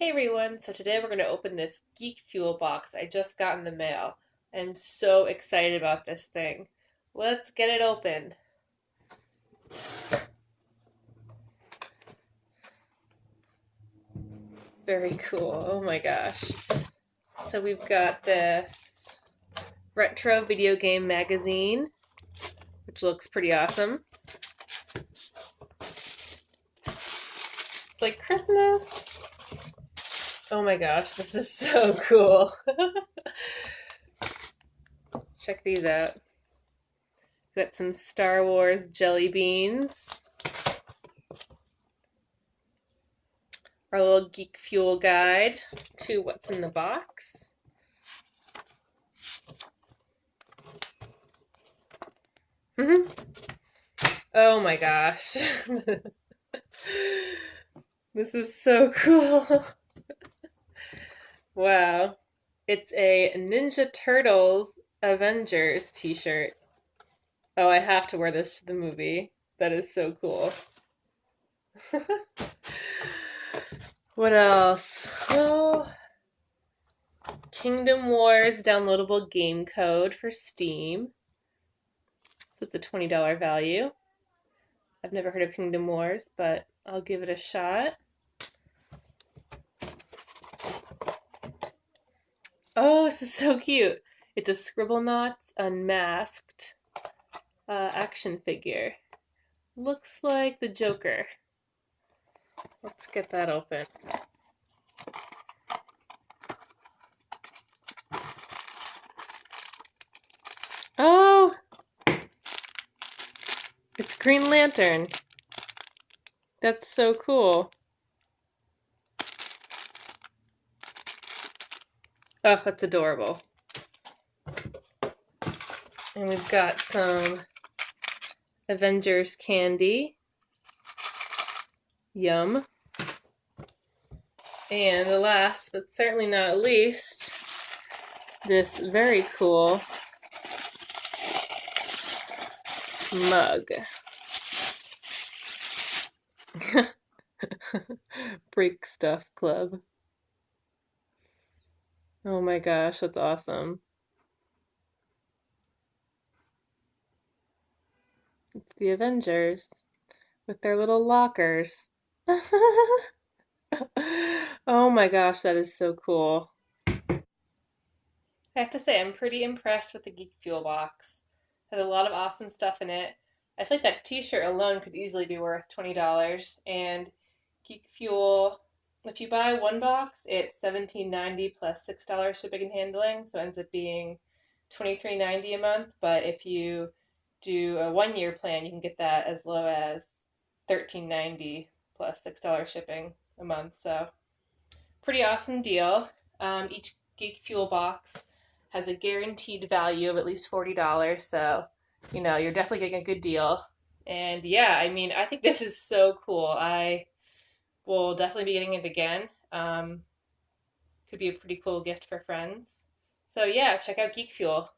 Hey everyone, so today we're going to open this Geek Fuel box I just got in the mail. I'm so excited about this thing. Let's get it open. Very cool. Oh my gosh. So we've got this retro video game magazine, which looks pretty awesome. It's like Christmas. Oh my gosh, this is so cool. Check these out. Got some Star Wars jelly beans. Our little Geek Fuel guide to what's in the box. Oh my gosh. This is so cool. Wow. It's a Ninja Turtles Avengers t-shirt. Oh, I have to wear this to the movie. That is so cool. What else? Oh, Kingdom Wars downloadable game code for Steam. It's a $20 value. I've never heard of Kingdom Wars, but I'll give it a shot. Oh, this is so cute. It's a Scribblenauts Unmasked action figure. Looks like the Joker. Let's get that open. Oh! It's Green Lantern. That's so cool. Oh, that's adorable. And we've got some Avengers candy. Yum. And the last, but certainly not least, this very cool mug. Break Stuff Club. Oh my gosh, that's awesome. It's the Avengers with their little lockers. Oh my gosh, that is so cool. I have to say, I'm pretty impressed with the Geek Fuel box. It has a lot of awesome stuff in it. I feel like that t-shirt alone could easily be worth $20. And Geek Fuel, if you buy one box, it's $17.90 plus $6 shipping and handling, so it ends up being $23.90 a month. But if you do a 1 year plan, you can get that as low as $13.90 plus $6 shipping a month. So pretty awesome deal. Each Geek Fuel box has a guaranteed value of at least $40, so you're definitely getting a good deal. And yeah, I mean, I think this is so cool. I will definitely be getting it again. Could be a pretty cool gift for friends. So yeah, check out Geek Fuel.